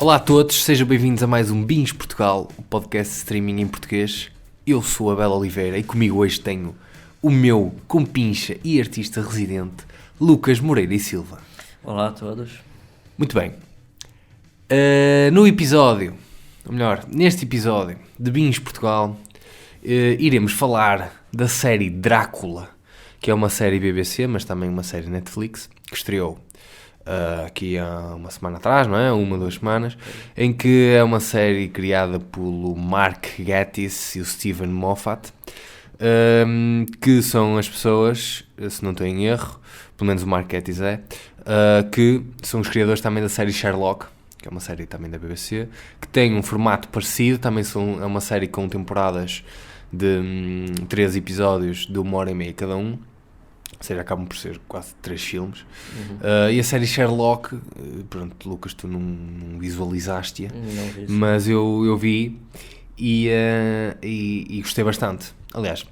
Olá a todos, sejam bem-vindos a mais um Bins Portugal, o podcast de streaming em português. Eu sou a Bela Oliveira e comigo hoje tenho o meu compincha e artista residente, Lucas Moreira e Silva. Olá a todos. Muito bem. Neste episódio de Bins Portugal, iremos falar da série Drácula, que é uma série BBC, mas também uma série Netflix, que estreou aqui há uma semana atrás, não é? 2 semanas, em que é uma série criada pelo Mark Gatiss e o Steven Moffat, que são as pessoas, se não estou em erro, pelo menos o Mark Gatiss que são os criadores também da série Sherlock, que é uma série também da BBC, que tem um formato parecido, também é uma série com temporadas de 3 episódios de 1h30 cada um. Ou seja, acabam por ser quase 3 filmes. E a série Sherlock, pronto, Lucas, tu não visualizaste-a, mas eu vi e gostei bastante. Aliás,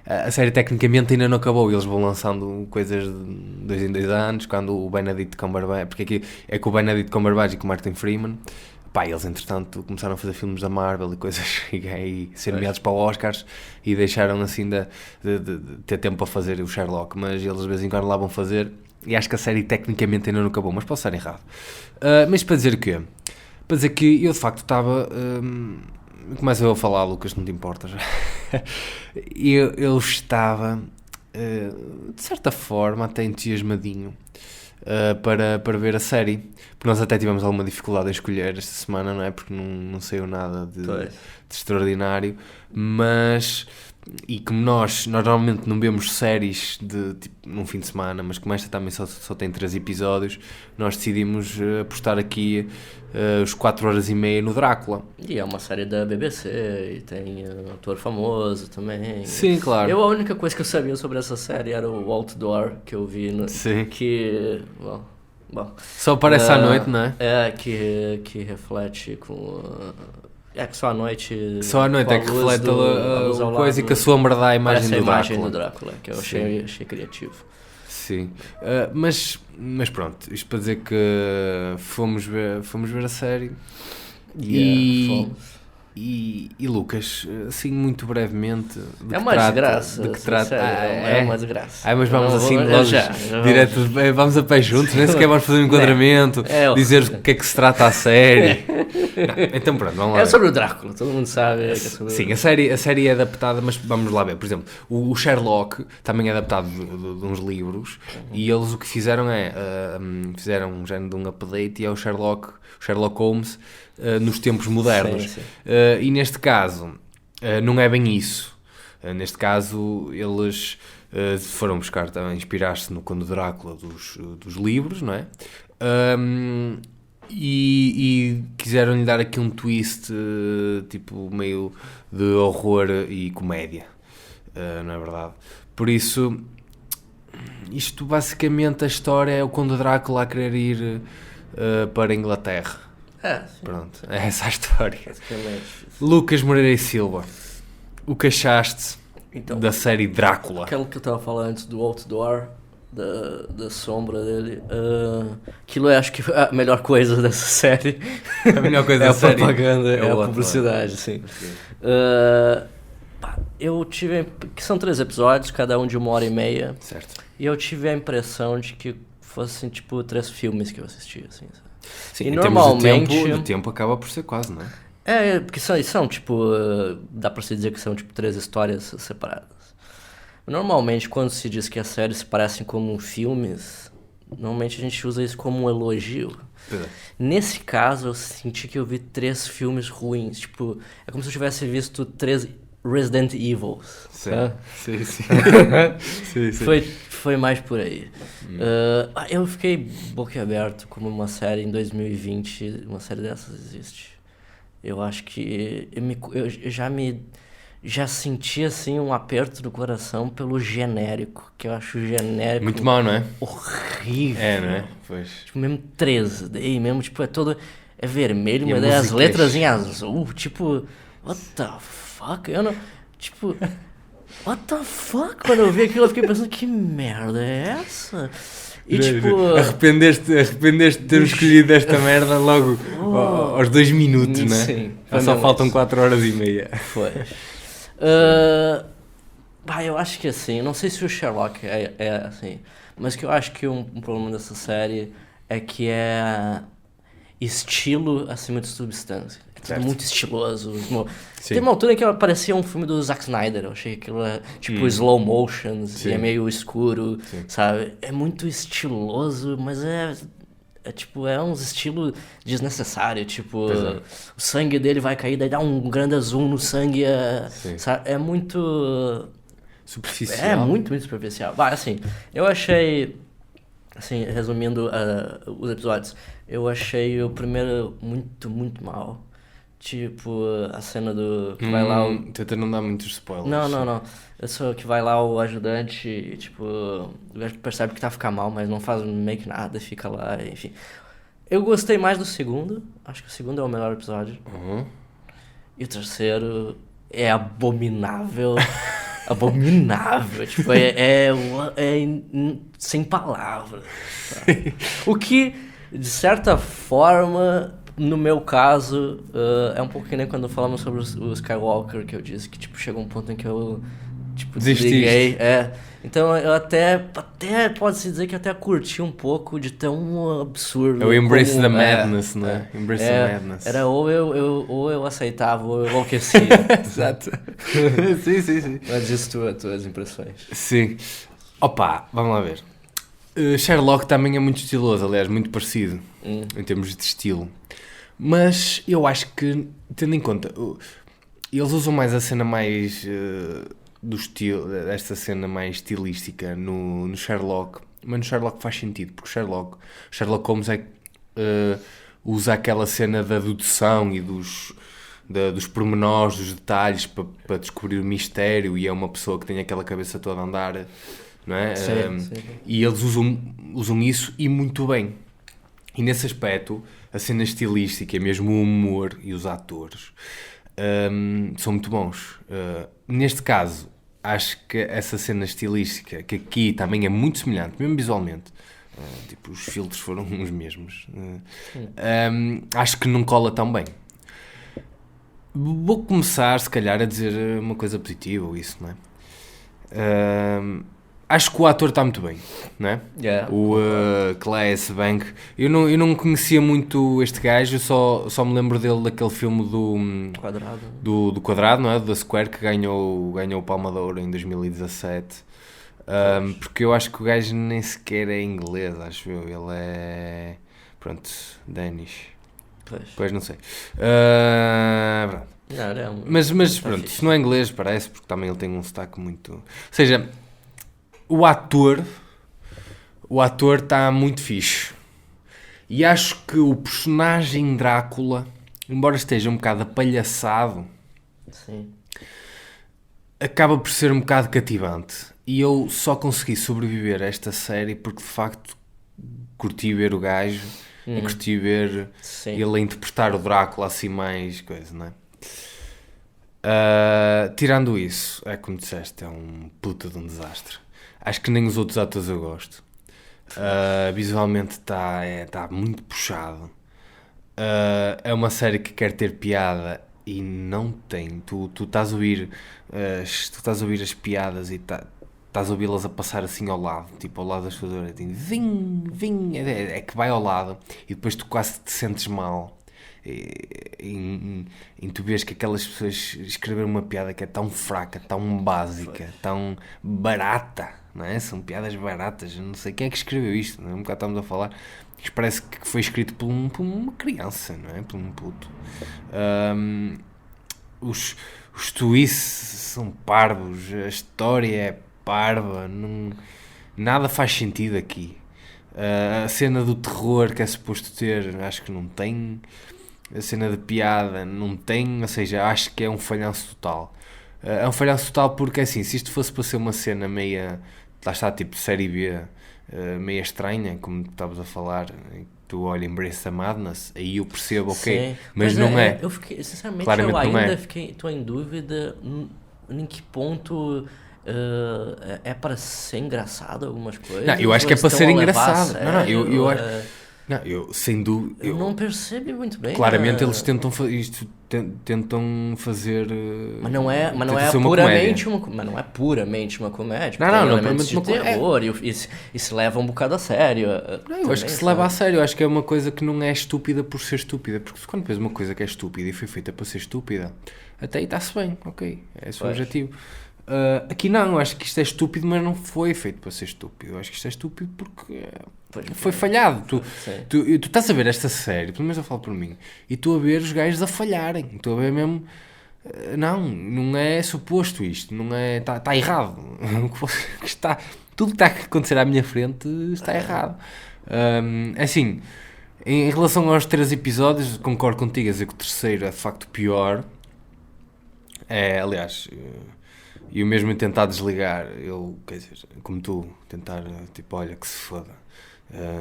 a série tecnicamente ainda não acabou, eles vão lançando coisas de 2 em 2 anos, quando o Benedict Cumberbatch, porque aqui é com o Benedict Cumberbatch e com o Martin Freeman, pá, eles entretanto começaram a fazer filmes da Marvel e coisas e ser nomeados para Oscars e deixaram assim de ter tempo para fazer o Sherlock, mas eles de vez em quando lá vão fazer e acho que a série tecnicamente ainda não acabou, mas posso estar errado. Mas para dizer o quê? Para dizer que eu de facto estava... Começo eu a falar, Lucas, não te importas? eu estava de certa forma até entusiasmadinho para ver a série, porque nós até tivemos alguma dificuldade em escolher esta semana, não é? Porque não saiu nada de extraordinário, mas e como nós normalmente não vemos séries de tipo, num fim de semana, mas como esta também só tem 3 episódios, nós decidimos apostar aqui os 4h30 no Drácula. E é uma série da BBC e tem um ator famoso também. Sim, claro. A única coisa que eu sabia sobre essa série era o Outdoor que eu vi Sim. que... Bom, só aparece à noite, não é? Que reflete com... que só à noite... Só à noite é que reflete a coisa e que a sombra dá a imagem do Drácula. Parece a imagem do Drácula, que eu achei criativo. Sim, mas pronto, isto para dizer que fomos ver a série e Lucas, assim muito brevemente é uma desgraça, é uma desgraça. Mas vamos assim logo direto, vamos a pé juntos, nem sequer vamos fazer um enquadramento, dizer o que é que se trata a série. Não, então pronto, vamos lá. É sobre o Drácula, todo mundo sabe. Que é sobre sim, a série é adaptada, mas vamos lá ver. Por exemplo, o Sherlock também é adaptado de uns livros e eles o que fizeram fizeram um género de um update e é o Sherlock Holmes nos tempos modernos. Sim. E neste caso não é bem isso. Neste caso eles foram buscar também, inspirar-se no Conde Drácula dos livros, não é? E quiseram-lhe dar aqui um twist tipo meio de horror e comédia, não é verdade? Por isso, isto basicamente a história é o Conde Drácula a querer ir para a Inglaterra. Pronto, é essa a história. Lucas Moreira e Silva, o que achaste da série Drácula? Aquilo que eu estava falando antes do Outdoor, da sombra dele, aquilo eu acho que a melhor coisa dessa série. A melhor coisa é da série a propaganda, é a publicidade, sim. Eu tive, que são 3 episódios, cada um de 1h30. Certo. E eu tive a impressão de que fossem tipo 3 filmes que eu assisti, assim. Sim, e normalmente o tempo acaba por ser quase, não é? Porque são tipo, dá pra se dizer que são tipo 3 histórias separadas. Normalmente quando se diz que as séries se parecem como filmes, normalmente a gente usa isso como um elogio. Nesse caso eu senti que eu vi 3 filmes ruins, tipo, é como se eu tivesse visto 3 Resident Evils. Sim. Foi mais por aí. Eu fiquei boquiaberto como uma série em 2020, uma série dessas existe. Eu acho que eu já senti assim um aperto do coração pelo genérico, que eu acho o genérico muito mau, não é? Horrível. É, não é? Pois. Tipo, mesmo 13, daí mesmo, tipo, é vermelho, mas é as letras em azul, tipo, what the fuck? Eu não, tipo, what the fuck? Quando eu vi aquilo eu fiquei pensando, que merda é essa? E tipo... Arrependeste de ter escolhido esta merda logo aos 2 minutos, né? Sim. Já só faltam 4 horas e meia. Foi. Eu acho que assim, não sei se o Sherlock é assim, mas que eu acho que um problema dessa série é que é estilo acima de substância. É tudo Certo. muito estiloso. Sim. Tem uma altura que parecia um filme do Zack Snyder. Eu achei que aquilo é tipo slow motions Sim. e é meio escuro, Sim. sabe? É muito estiloso, mas é uns estilos desnecessários. Tipo, Pois é. o sangue dele vai cair, daí dá um grande zoom no sangue. Sim. Sabe? É muito. Superficial. É muito superficial. Assim, eu achei. Assim, resumindo os episódios, eu achei o primeiro muito, muito mal. Tipo, a cena do. Que vai lá o. Tenta não dar muitos spoilers. Não. Eu sou que vai lá o ajudante e, tipo, o gajo percebe que tá a ficar mal, mas não faz meio que nada, fica lá, enfim. Eu gostei mais do segundo, acho que o segundo é o melhor episódio. Uhum. E o terceiro é abominável. Abominável, tipo, é sem palavras. Sabe? O que, de certa forma, no meu caso, é um pouco que nem quando falamos sobre o Skywalker, que eu disse que, tipo, chegou um ponto em que eu, tipo, desliguei. Então, eu até pode-se dizer que eu até curti um pouco de tão absurdo. É o Embrace como, the Madness, não é? Embrace the Madness. Era ou eu aceitava ou eu enlouquecia. Exato. sim. Mas diz tuas impressões. Sim. Opa, vamos lá ver. Sherlock também é muito estiloso, aliás, muito parecido em termos de estilo. Mas eu acho que, tendo em conta, eles usam mais a cena mais do estilo, esta cena mais estilística no Sherlock, mas no Sherlock faz sentido, porque Sherlock Holmes usa aquela cena da dedução e dos pormenores, dos detalhes para descobrir o mistério, e é uma pessoa que tem aquela cabeça toda a andar, não é? Sim. E eles usam isso e muito bem. E nesse aspecto, a cena estilística, mesmo o humor e os atores são muito bons. Neste caso, acho que essa cena estilística, que aqui também é muito semelhante, mesmo visualmente, tipo, os filtros foram os mesmos, acho que não cola tão bem. Vou começar, se calhar, a dizer uma coisa positiva, ou isso, não é? Acho que o ator está muito bem, não é? Yeah. O Claes Bank. Eu não conhecia muito este gajo, só me lembro dele daquele filme Quadrado. do Quadrado, não é? Do The Square, que ganhou o Palma de Ouro em 2017. Porque eu acho que o gajo nem sequer é inglês, acho eu. Ele é... Pronto, Danish. Pois não sei. Pronto. Mas pronto, se não é inglês, parece, porque também ele tem um sotaque muito... Ou seja, o ator está muito fixe. E acho que o personagem Drácula, embora esteja um bocado apalhaçado, Sim. acaba por ser um bocado cativante. E eu só consegui sobreviver a esta série porque, de facto, curti ver o gajo e curti ver ele a interpretar o Drácula assim mais coisa, não é? Tirando isso, é como disseste, é um puta de um desastre. Acho que nem os outros atores eu gosto. Visualmente está muito puxado. É uma série que quer ter piada e não tem. Tu estás a ouvir as piadas e estás a ouvi-las a passar assim ao lado, tipo ao lado das pessoas, vim, é que vai ao lado e depois tu quase te sentes mal. Em tu vês que aquelas pessoas escreveram uma piada que é tão fraca, tão básica, tão barata, não é? São piadas baratas. Eu não sei quem é que escreveu isto, não é? Um bocado estamos a falar, isto parece que foi escrito por uma criança, não é? Por um puto. Os twists são parvos, a história é parva, nada faz sentido aqui. A cena do terror que é suposto ter, acho que não tem. A cena de piada não tem, ou seja, acho que é um falhanço total. É um falhanço total porque, assim, se isto fosse para ser uma cena meia, lá está, tipo série B, meia estranha, como estavas a falar, tu olha Embrace the Madness, aí eu percebo, ok, Sim. mas não é. Eu fiquei, sinceramente, Claramente eu não ainda é. estou em dúvida em que ponto é para ser engraçado algumas coisas. Não, eu acho ou que é eles para estão ser a levar a engraçado. sério, Não, eu ou acho... Não, eu, sem dúvida. Eu não percebo muito bem. Claramente eles tentam tentam fazer. Mas não é não é puramente uma comédia. Não, Tem não, elementos de puramente uma terror e se leva um bocado a sério. Não, eu acho que se leva a sério. Eu acho que é uma coisa que não é estúpida por ser estúpida. Porque quando vês uma coisa que é estúpida e foi feita para ser estúpida, até aí está-se bem, ok. É esse o objetivo. Aqui não, eu acho que isto é estúpido, mas não foi feito para ser estúpido. Eu acho que isto é estúpido porque foi falhado. Tu estás a ver esta série, pelo menos eu falo por mim, e tu a ver os gajos a falharem. Tu a ver mesmo. Não é suposto isto, não é. Está errado. Tudo que está a acontecer à minha frente está errado. Assim, em relação aos 3 episódios, concordo contigo a dizer que o terceiro é de facto pior. Aliás. E o mesmo em tentar desligar, eu, quer dizer, como tu, tentar, tipo, olha, que se foda.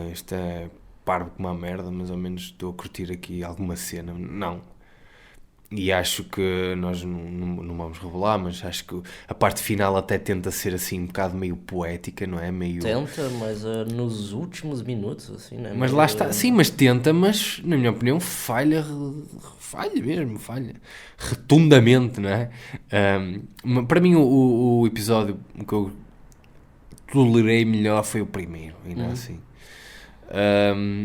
Isto é parvo como uma merda, mas ao menos estou a curtir aqui alguma cena. Não. E acho que nós não vamos revelar, mas acho que a parte final até tenta ser assim um bocado meio poética, não é? Meio... Tenta, mas nos últimos minutos, assim, né? Mas lá está, sim, mas tenta, mas na minha opinião falha retundamente, não é? Para mim o episódio que eu tolerei melhor foi o primeiro, ainda assim.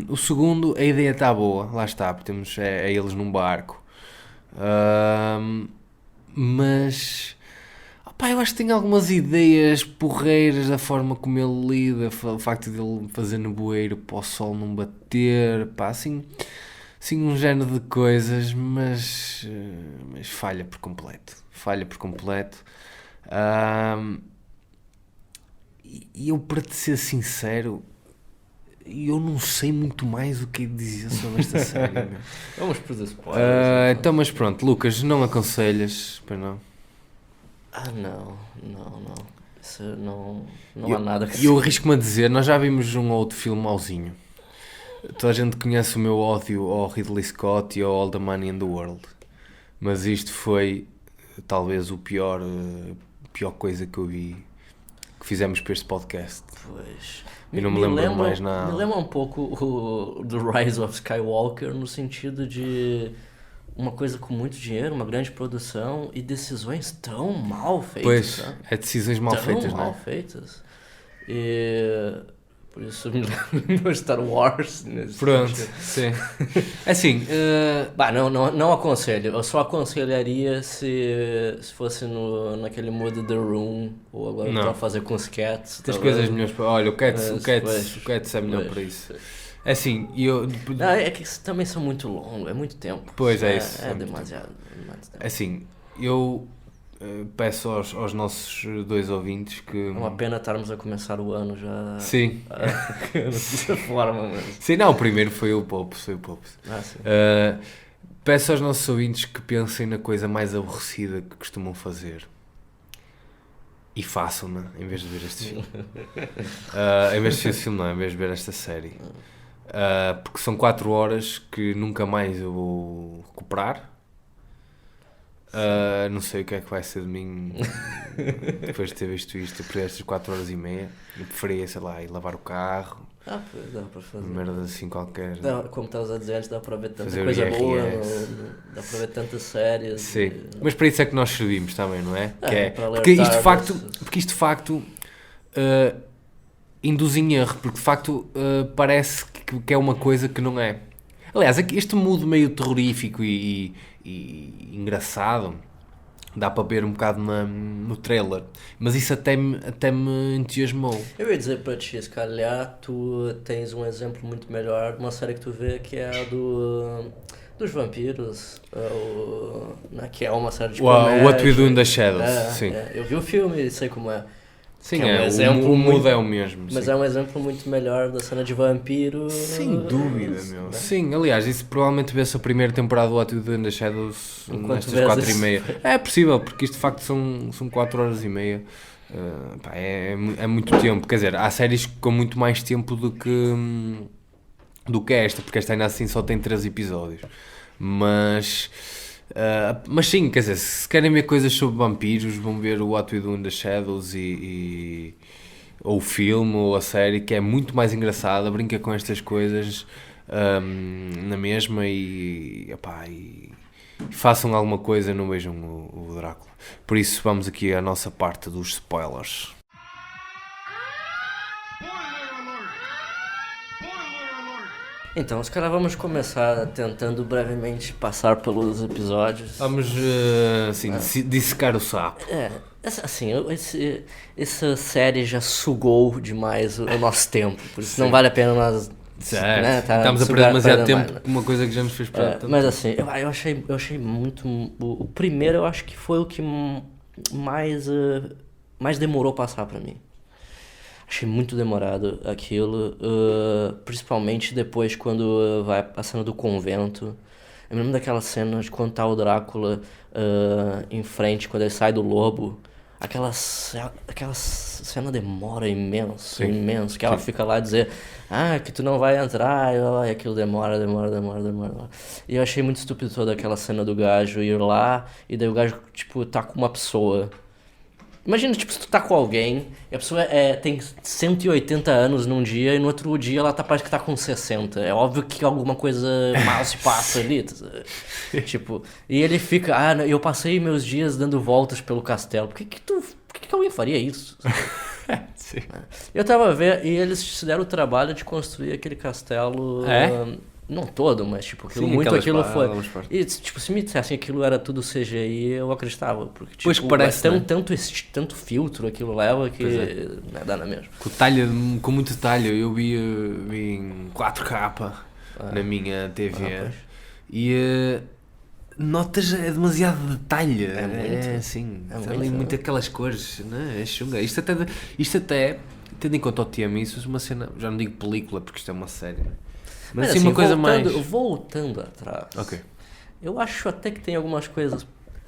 O segundo, a ideia está boa, lá está, porque temos eles num barco. Mas eu acho que tem algumas ideias porreiras da forma como ele lida, o facto de ele fazer nevoeiro para o sol não bater, assim um género de coisas, mas falha por completo. E eu, para te ser sincero, eu não sei muito mais o que dizer sobre esta série. Vamos por spoilers. Então, mas pronto, Lucas, não aconselhas, pois não? Não. Isso não há nada que... E eu arrisco-me a dizer, nós já vimos um outro filme mauzinho. Toda a gente conhece o meu ódio ao Ridley Scott e ao All the Money in the World. Mas isto foi talvez o pior coisa que eu vi, que fizemos para este podcast. Pois... Eu não me lembro mais nada. Me lembra um pouco o do Rise of Skywalker, no sentido de uma coisa com muito dinheiro, uma grande produção e decisões tão mal feitas. Pois, sabe? Decisões mal feitas, não é? Mal feitas. E por isso me lembro de Star Wars. Pronto, sim. Assim, não aconselho. Eu só aconselharia se fosse naquele modo The Room, ou agora que estão a fazer com os Cats. Tens coisas melhores para... Olha, o Cats é melhor para isso. Assim, é que também são muito longos, é muito tempo. Pois é isso. É demasiado tempo. Assim, eu peço aos nossos 2 ouvintes que... É uma pena estarmos a começar o ano já... Sim. Dessa forma, mas... Sim, não, o primeiro foi o Popes. Sim. Peço aos nossos ouvintes que pensem na coisa mais aborrecida que costumam fazer. E façam-na, em vez de ver este filme. Em vez de ver este filme, não, em vez de ver esta série. Porque são 4 horas que nunca mais eu vou recuperar. Não sei o que é que vai ser de mim depois de ter visto isto. Eu perdi estas 4 horas e meia. Eu preferia, sei lá, ir lavar o carro. Pois dá para fazer. Merda assim qualquer. Como estavas a dizer antes, dá para ver tanta fazer coisa IRS. boa, dá para ver tantas séries. Sim, mas para isso é que nós servimos também, não é? Porque isto de facto induz em erro, porque de facto parece que é uma coisa que não é. Aliás, este mood meio terrorífico e engraçado dá para ver um bocado no trailer, mas isso até me entusiasmou. Eu ia dizer para ti, se calhar tu tens um exemplo muito melhor de uma série que tu vê, que é a dos vampiros, que é uma série de comédia. What We Do in the Shadows, sim. Eu vi o filme e sei como é. Sim, o mood é o mesmo. Mas sim. é um exemplo muito melhor da cena de vampiro. Sem dúvida, meu. Né? Sim, aliás, isso provavelmente vê-se a primeira temporada do What We Do in the Shadows nestas 4h30. É possível, porque isto de facto são 4 horas e meia. É muito tempo. Quer dizer, há séries com muito mais tempo do que esta, porque esta ainda assim só tem 3 episódios. Mas sim, quer dizer, se querem ver coisas sobre vampiros, vão ver o What We Do in the Shadows e ou o filme, ou a série, que é muito mais engraçada, brinca com estas coisas na mesma epá, e façam alguma coisa, não vejam o Drácula. Por isso vamos aqui à nossa parte dos spoilers. Então, se calhar vamos começar tentando brevemente passar pelos episódios. Vamos assim, dissecar o sapo. Assim, essa série já sugou demais o nosso tempo, por isso não vale a pena nós... Certo. Né, Estamos a perder demasiado tempo com uma coisa que já nos fez perder tanto. Mas assim, eu achei muito... O primeiro eu acho que foi o que mais demorou a passar pra mim. Achei muito demorado aquilo, principalmente depois quando vai a cena do convento. Eu me lembro daquela cena de quando tá o Drácula em frente, quando ele sai do lobo. Aquela cena demora imenso, imenso. Que ela fica lá a dizer, que tu não vai entrar, e aquilo demora. E eu achei muito estúpido toda aquela cena do gajo ir lá, e daí o gajo, tipo, tá com uma pessoa. Imagina, tipo, se tu tá com alguém e a pessoa tem 180 anos num dia e no outro dia ela parece que tá com 60. É óbvio que alguma coisa mal se passa ali. Tipo, e ele fica, eu passei meus dias dando voltas pelo castelo. Por que alguém faria isso? Sim. Eu tava vendo, e eles se deram o trabalho de construir aquele castelo... Não todo, mas tipo, aquilo foi. E tipo, se me dissessem que aquilo era tudo CGI, eu acreditava. Porque, tipo, pois parece, tanto filtro aquilo leva que não dá na mesma. Com muito talho, eu vi em 4K na minha TV e notas demasiado detalhe. Ali muito aquelas cores, né? É chunga. Isto até, tendo em conta o tema, isso é uma cena, já não digo película porque isto é uma série, né? Mas assim, uma coisa voltando atrás, okay. Eu acho até que tem algumas coisas...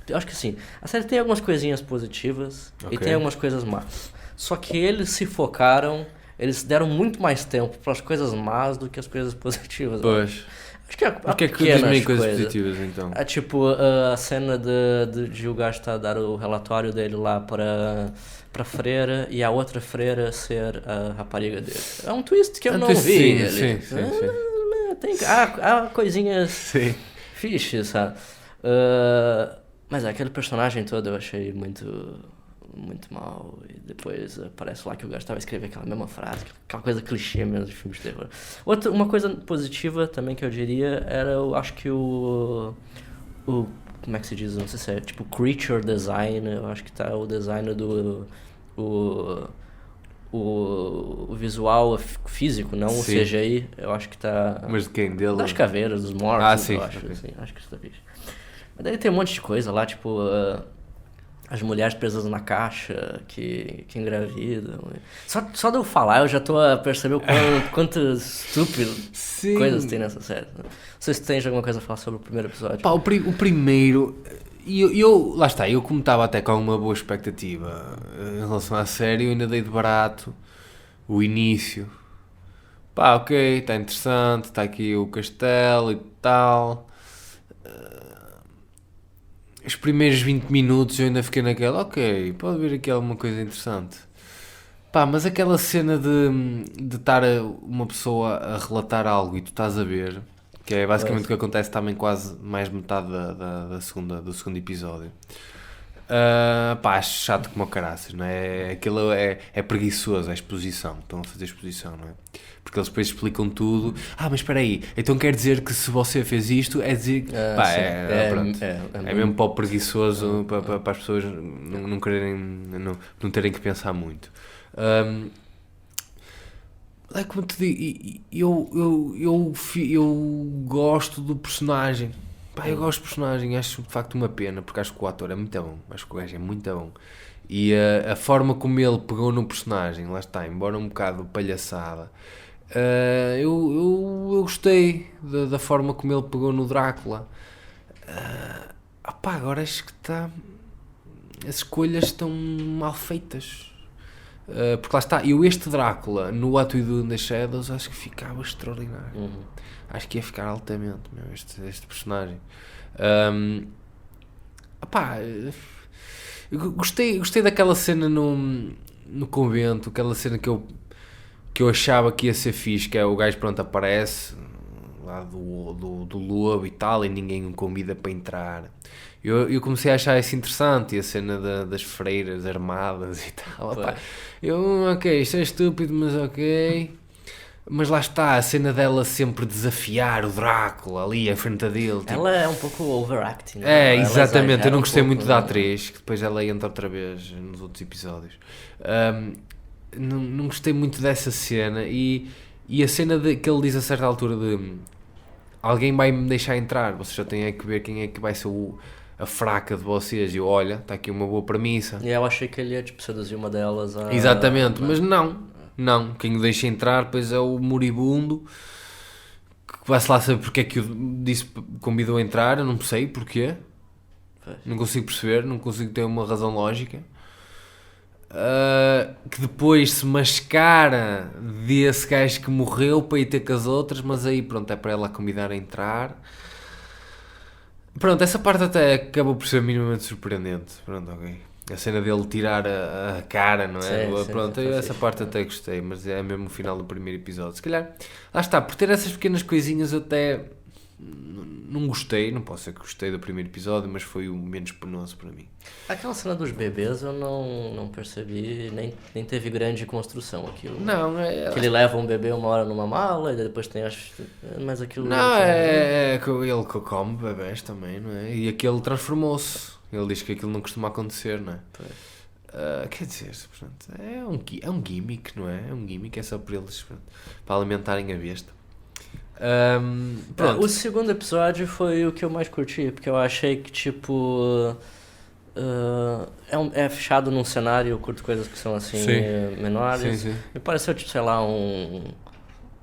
Eu acho que assim, a série tem algumas coisinhas positivas e tem algumas coisas más. Só que eles se focaram, eles deram muito mais tempo para as coisas más do que as coisas positivas. Pois. Acho que porque é que diz coisas positivas, então? Tipo, a cena de o gajo tá a dar o relatório dele lá para a freira e a outra freira ser a rapariga dele. É um twist que eu não vi ali. Sim. Há coisinhas fichas, sabe? Mas aquele personagem todo eu achei muito mal. E depois parece lá que o gajo estava escrevendo aquela mesma frase, aquela coisa clichê mesmo de filmes de terror. Uma coisa positiva também que eu diria era, eu acho que o como é que se diz? Não sei se é tipo creature design. Eu acho que tá o design do o visual físico, não o CGI. Eu acho que tá... Mas de quem? Dele? Das caveiras, dos mortos, sim. Eu acho. Okay. Assim, acho que isso tá bicho. Mas daí tem um monte de coisa lá, tipo... as mulheres presas na caixa que engravidam. Só de eu falar, eu já tô a perceber o quanto estúpido coisas tem nessa série. Não sei se tens alguma coisa a falar sobre o primeiro episódio. Pá, o primeiro... lá está, eu como estava até com uma boa expectativa em relação à série, eu ainda dei de barato o início. Pá, ok, está interessante, está aqui o castelo e tal. Os primeiros 20 minutos eu ainda fiquei naquela, ok, pode haver aqui alguma coisa interessante. Pá, mas aquela cena de estar uma pessoa a relatar algo e tu estás a ver, que é basicamente o que acontece também quase mais metade do segundo episódio. Pá, acho chato como o caraças, não é? Aquilo é preguiçoso, é exposição, estão a fazer exposição, não é? Porque eles depois explicam tudo. Mas espera aí, então quer dizer que se você fez isto, é dizer que... Pá, é mesmo para o preguiçoso, para as pessoas não quererem, não terem que pensar muito. É como te digo, eu gosto do personagem. Pá, eu gosto do personagem, acho de facto uma pena, porque acho que o ator é muito bom, acho que o gajo é muito bom. E a forma como ele pegou no personagem, lá está, embora um bocado palhaçada, eu gostei da forma como ele pegou no Drácula. Agora acho que está... As escolhas estão mal feitas. Porque lá está, este Drácula no What We Do in the Shadows acho que ficava extraordinário. Acho que ia ficar altamente este personagem. Gostei daquela cena no convento, aquela cena que eu achava que ia ser fixe, que é o gajo, pronto, aparece lá do lobo e tal, e ninguém o convida para entrar. Eu comecei a achar isso interessante, e a cena das freiras armadas e tal. Opa, ok, isto é estúpido, mas ok. Mas lá está, a cena dela sempre desafiar o Drácula ali à frente dele. Tipo... Ela é um pouco overacting. É, exatamente, eu não um gostei pouco, muito da atriz, que depois ela entra outra vez nos outros episódios. Não gostei muito dessa cena, e a cena que ele diz a certa altura de alguém vai me deixar entrar, vocês já têm que ver quem é que vai ser a fraca de vocês. E eu, olha, está aqui uma boa premissa. E eu achei que ele ia tipo, seduzir uma delas. Exatamente, mas não, quem o deixa entrar pois é o moribundo, que vai-se lá saber porque é que o convidou a entrar, eu não sei porquê. Não consigo perceber, não consigo ter uma razão lógica. Que depois se mascara desse gajo que morreu para ir ter com as outras, mas aí pronto, é para ela convidar a entrar. Pronto, essa parte até acabou por ser minimamente surpreendente. Pronto, ok. A cena dele tirar a cara, não é? Sim, Pronto, essa parte até gostei, mas é mesmo o final do primeiro episódio. Se calhar, lá está, por ter essas pequenas coisinhas eu até não gostei, não posso ser que gostei do primeiro episódio, mas foi o menos penoso para mim. Aquela cena dos bebês eu não percebi, nem teve grande construção aquilo. Não, que ele leva um bebê uma hora numa mala e depois tem mas aquilo... Não, é que ele come bebés também, não é? E aquele transformou-se. Ele diz que aquilo não costuma acontecer, não é? Quer dizer, portanto, é um gimmick, não é? É um gimmick, é só para eles, pronto, para alimentarem a besta. Pronto. O segundo episódio foi o que eu mais curti, porque eu achei que, tipo... é fechado num cenário, eu curto coisas que são assim, menores. Sim. Me pareceu, tipo, sei lá,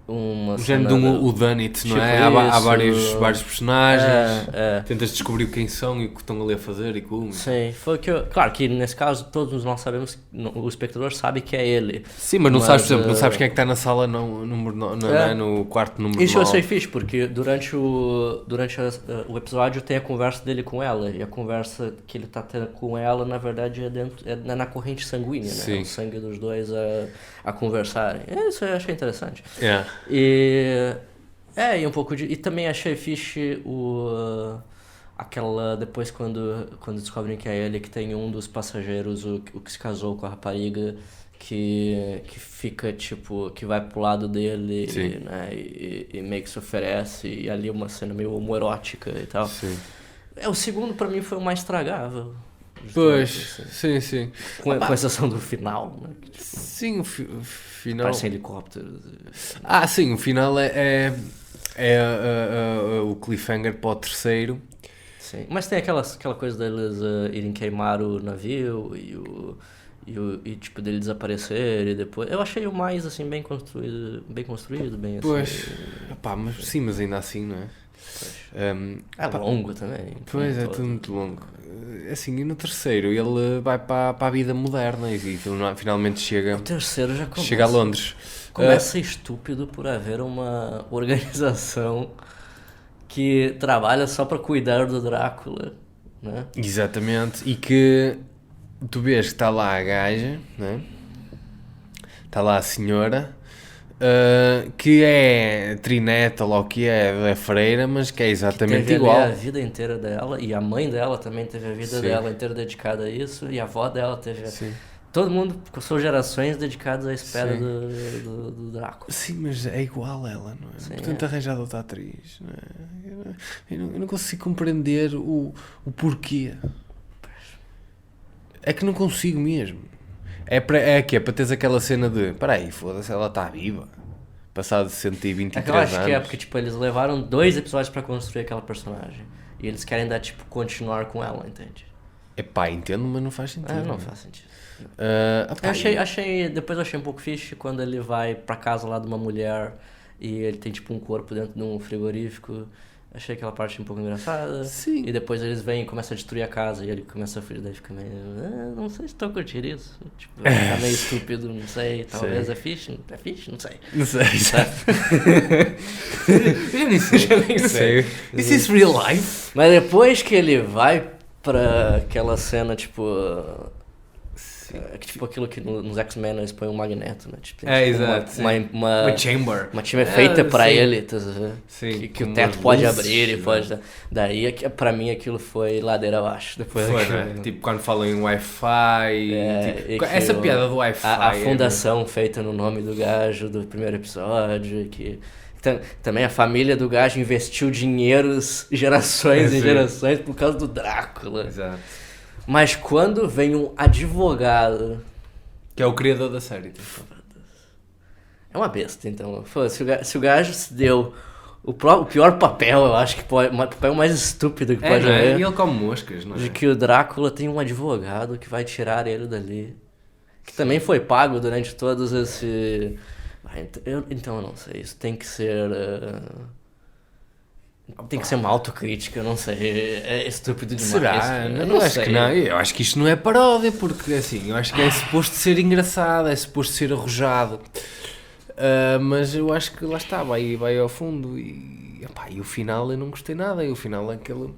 uma género de o Dunit, não é? Há vários personagens, tentas descobrir quem são e o que estão ali a fazer e como. Sim, foi que claro que nesse caso todos nós sabemos, o espectador sabe que é ele. Sim, mas não sabes, por exemplo, não sabes quem é que está na sala no quarto número 9. Isso eu achei fixe, porque durante o episódio tem a conversa dele com ela, e a conversa que ele está tendo com ela, na verdade, é na corrente sanguínea, né? O sangue dos dois a conversarem. Isso eu achei interessante. E um pouco de... E também achei fixe aquela... Depois quando descobrem que é ele, que tem um dos passageiros, o que se casou com a rapariga, que fica, tipo... Que vai pro lado dele, né? E meio que se oferece. E ali uma cena meio homoerótica e tal. Sim. O segundo pra mim foi o mais tragável. Pois, assim. sim. Com exceção do final, né? Tipo, sim, o final... Parecem helicópteros. Sim, o final é o cliffhanger para o terceiro. Sim, mas tem aquela coisa deles irem queimar o navio e tipo, dele desaparecer e depois... Eu achei o mais, assim, bem construído, bem assim. Pois, mas ainda assim, não é? Longo também. Pois, é tudo muito longo. Assim, e no terceiro ele vai para a vida moderna e finalmente chega... O terceiro já começa. Chega a Londres. Começa estúpido por haver uma organização que trabalha só para cuidar do Drácula, né? Exatamente, e que tu vês que está lá a gaja, né? Está lá a senhora... que é trineta ou o que é freira, mas que é exatamente que teve igual. A vida inteira dela, e a mãe dela também teve a vida dela inteira dedicada a isso, e a avó dela teve... Todo mundo com suas gerações dedicadas à espera do Drácula. Sim, mas é igual ela, não é? Sim, portanto, arranjada outra atriz. Não é? Eu não consigo compreender o porquê. É que não consigo mesmo. É para teres aquela cena de... Peraí, foda-se, ela está viva. Passado 123 anos. Eu acho que é porque, tipo, eles levaram 2 episódios para construir aquela personagem. E eles querem dar, tipo, continuar com ela, entende? Entendo, mas não faz sentido. Não faz sentido. Depois eu achei um pouco fixe quando ele vai pra casa lá de uma mulher e ele tem, tipo, um corpo dentro de um frigorífico. Achei aquela parte um pouco engraçada. Sim. E depois eles vêm e começam a destruir a casa e ele começa a fugir, daí fica meio... não sei se estou curtindo isso. Tipo, tá meio estúpido, não sei. Talvez é fixe, não sei. Não sei. Eu nem sei. Is this real life? Mas depois que ele vai pra aquela cena, tipo... É que, tipo, aquilo que nos X-Men eles põem um magneto, né? Tipo, Exato. Uma chamber. Uma chamber feita pra sim. ele, tá vendo? Sim, Que o com teto umas pode luzes, abrir e pode... né? Daí, pra mim, aquilo foi ladeira abaixo. Depois Foi, daquilo, né? Tipo, quando falam em Wi-Fi. e que essa piada do Wi-Fi. a fundação feita no nome do gajo do primeiro episódio, que... Também a família do gajo investiu dinheiros, gerações e gerações por causa do Drácula. Exato. Mas quando vem um advogado... Que é o criador da série. Tipo. É uma besta, então. Se o gajo se deu o pior papel, eu acho que pode... O papel mais estúpido que pode não é? haver. E ele come moscas, não é? De que o Drácula tem um advogado que vai tirar ele dali. Que também foi pago durante todos esse... Então eu não sei, isso tem que ser... Tem que ser uma autocrítica, eu não sei, é estúpido demais. Será? Eu acho que não, eu acho que isto não é paródia, porque assim, eu acho que é suposto ser engraçado, é suposto ser arrojado. Mas eu acho que lá está, vai ao fundo e o final eu não gostei nada, e o final é aquele...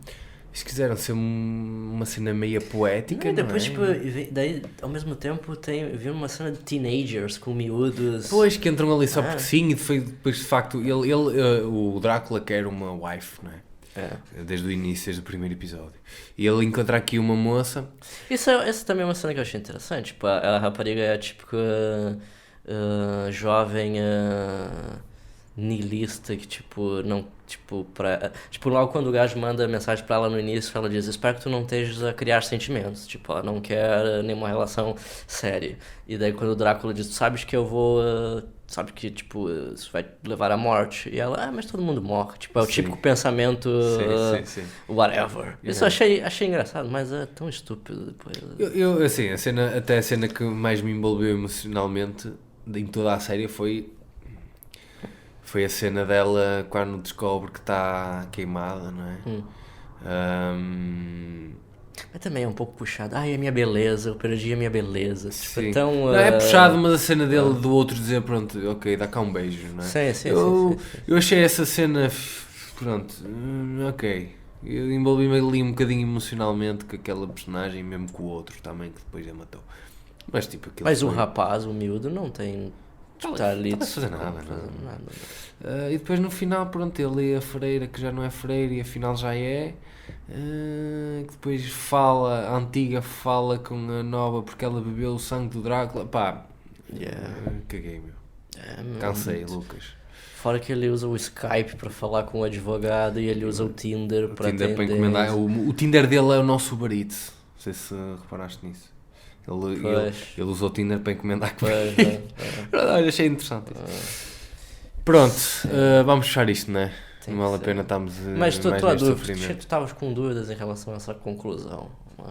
Se quiseram ser uma cena meia poética, não, depois, não é? tipo, daí, ao mesmo tempo, vi uma cena de teenagers com miúdos. Pois, que entram ali só porque sim, e depois de facto, o Drácula quer uma wife, não é? Desde o início, desde o primeiro episódio. E ele encontra aqui uma moça. Essa também é uma cena que eu achei interessante. Tipo, a rapariga é a típica jovem niilista que, tipo, não... Tipo, logo quando o gajo manda mensagem pra ela no início, ela diz: espero que tu não estejas a criar sentimentos. Tipo, ela não quer nenhuma relação séria. E daí quando o Drácula diz: tu sabes que eu vou... sabe que, tipo, isso vai levar à morte. E ela: mas todo mundo morre. Tipo, é o típico pensamento... Sim. Whatever. Isso eu achei engraçado, mas é tão estúpido depois. Eu assim, até a cena que mais me envolveu emocionalmente em toda a série foi a cena dela quando descobre que está queimada, não é? Mas também é um pouco puxado. Ai, a minha beleza, eu perdi a minha beleza. Tipo, então, não é puxado, mas a cena dele do outro dizer, pronto, ok, dá cá um beijo, não é? Sim. Eu achei essa cena, pronto, ok. Eu envolvi-me ali um bocadinho emocionalmente com aquela personagem, mesmo com o outro também, que depois a matou. Mas tipo, aquilo o rapaz, o miúdo, não tem... Está ali não fazer nada. E depois no final, pronto, ele é a freira que já não é freira e afinal já é. Que depois a antiga fala com a nova porque ela bebeu o sangue do Drácula. Pá, caguei, meu. Cansei, Lucas. Fora que ele usa o Skype para falar com o advogado e ele usa o Tinder para encomendar. O Tinder dele é o nosso Uber Eats. Não sei se reparaste nisso. Ele usou o Tinder para encomendar comigo. Olha, achei interessante isso. Pronto, vamos fechar isto, não é? Não vale a pena estarmos mas tu sofrimento. estavas com dúvidas em relação a essa conclusão, não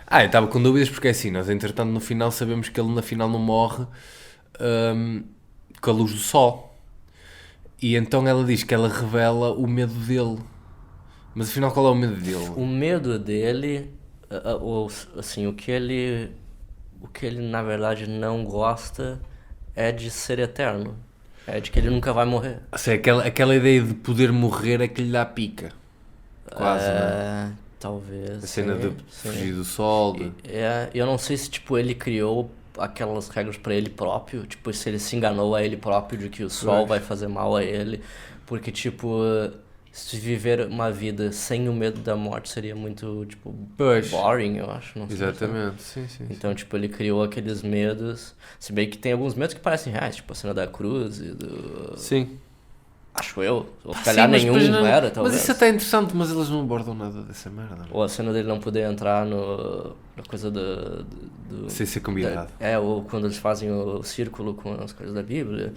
é? Eu estava com dúvidas porque é assim, nós entretanto no final sabemos que ele na final não morre com a luz do sol. E então ela diz que ela revela o medo dele. Mas afinal qual é o medo dele? O medo dele, assim, o que ele na verdade não gosta é de ser eterno. É de que ele nunca vai morrer. Assim, aquela ideia de poder morrer é que lhe dá pica. Quase, né? Talvez. A cena de fugir do sol. Eu não sei se, tipo, ele criou aquelas regras pra ele próprio. Tipo, se ele se enganou a ele próprio de que o sol vai fazer mal a ele. Porque, tipo... Se viver uma vida sem o medo da morte seria muito, tipo, boring, eu acho. Não sei. Exatamente, sim. Então, tipo, ele criou aqueles medos. Se bem que tem alguns medos que parecem reais, tipo a cena da cruz e do... Sim. Acho eu. Ou se calhar nenhum não era, talvez. Mas isso até é interessante, mas eles não abordam nada dessa merda. Ou a cena dele não poder entrar na coisa do... Sem ser convidado. Ou quando eles fazem o círculo com as coisas da Bíblia.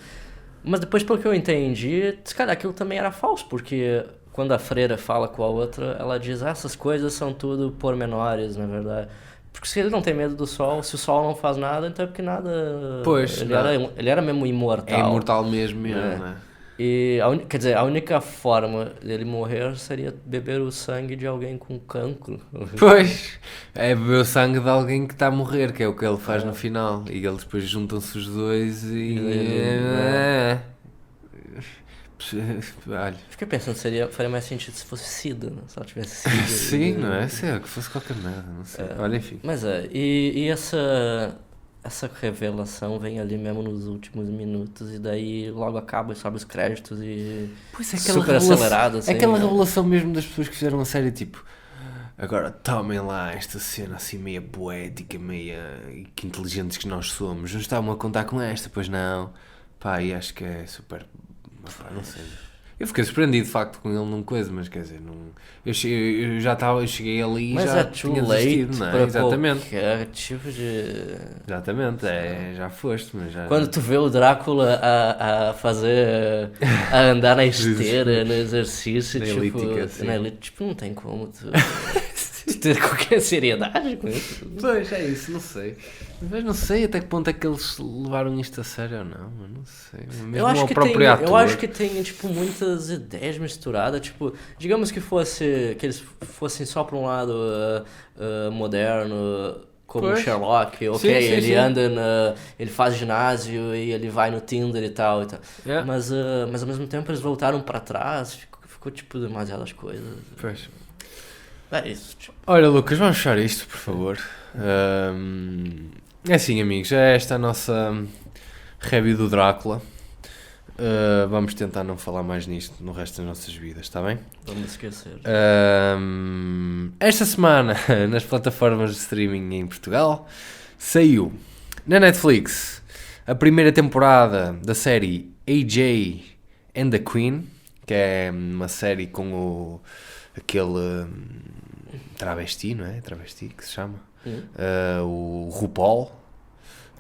Mas depois, pelo que eu entendi, cara, aquilo também era falso, porque quando a freira fala com a outra, ela diz: essas coisas são tudo pormenores, na verdade. Porque se ele não tem medo do sol, se o sol não faz nada, então é porque nada... Pois, ele era mesmo imortal. É imortal mesmo, né? E quer dizer, a única forma dele morrer seria beber o sangue de alguém com cancro. Pois, é beber o sangue de alguém que está a morrer, que é o que ele faz no final. E eles depois juntam-se os dois e... Olha. Fiquei pensando, faria mais sentido se fosse SIDA, né? Se ela tivesse SIDA. Sim, não é? Sei, que fosse qualquer merda, não sei. Olha, enfim. Mas e essa revelação vem ali mesmo nos últimos minutos e daí logo acaba e sobe os créditos e Pois é, super acelerado, assim. aquela revelação mesmo das pessoas que fizeram a série, tipo, agora tomem lá esta cena assim meia poética, meia que inteligentes que nós somos, não estavam a contar com esta, pois não. Pá, e acho que é super, pá, não sei. Eu fiquei surpreendido de facto com ele num coisa, mas quer dizer, eu cheguei ali e mas já é too tinha late desistido, não é? para Exatamente. qualquer tipo de... Exatamente, já foste, mas já... Quando tu vê o Drácula a fazer, a andar na esteira, no exercício, Na tipo, elíptica, sim. na elite, tipo, não tem como tu ter qualquer seriedade com isso. Pois, é isso, não sei. Mas não sei até que ponto é que eles levaram isto a sério ou não, eu não sei. Mesmo Eu acho, ao que próprio tem, ator. eu acho que tem, tipo, muitas ideias misturadas, tipo, digamos que eles fossem só pra um lado moderno, como Pois. Sherlock, ok, Sim, sim, ele sim. anda, ele faz ginásio e ele vai no Tinder e tal. Yeah. Mas ao mesmo tempo eles voltaram pra trás, ficou tipo, demasiadas coisas. Pois. É isso, tipo. Olha, Lucas, vamos fechar isto, por favor. É assim, amigos, é esta a nossa review do Drácula. Vamos tentar não falar mais nisto no resto das nossas vidas, está bem? Vamos esquecer. Esta semana, nas plataformas de streaming em Portugal, saiu na Netflix a primeira temporada da série AJ and the Queen, que é uma série com aquele travesti, não é? Travesti que se chama. O RuPaul.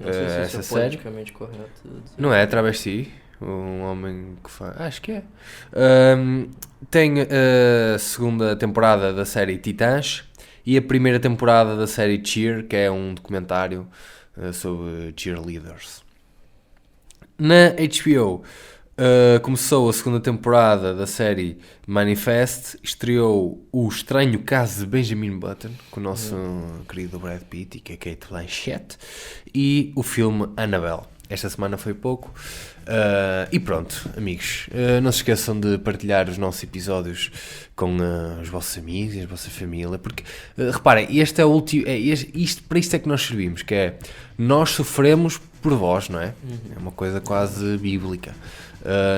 Não sei se essa isso é série. politicamente correto. Não é travesti? Um homem que faz... Acho que é. Tem a segunda temporada da série Titãs e a primeira temporada da série Cheer, que é um documentário sobre cheerleaders. Na HBO começou a segunda temporada da série Manifest, estreou O Estranho Caso de Benjamin Button, com o nosso querido Brad Pitt e com a Kate Blanchett, e o filme Annabelle. Esta semana foi pouco. E pronto, amigos, não se esqueçam de partilhar os nossos episódios com os vossos amigos e a vossa família, porque reparem, este é o último, para isto é que nós servimos, que é nós sofremos por vós, não é? É uma coisa quase bíblica.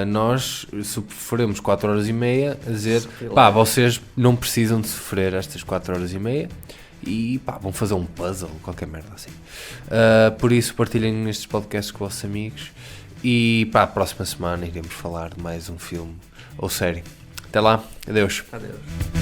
Nós sofremos 4 horas e meia a dizer, pá, vocês não precisam de sofrer estas 4 horas e meia e pá, vão fazer um puzzle, qualquer merda assim. Por isso partilhem estes podcasts com os vossos amigos e para a próxima semana iremos falar de mais um filme ou série. Até lá, adeus. Adeus.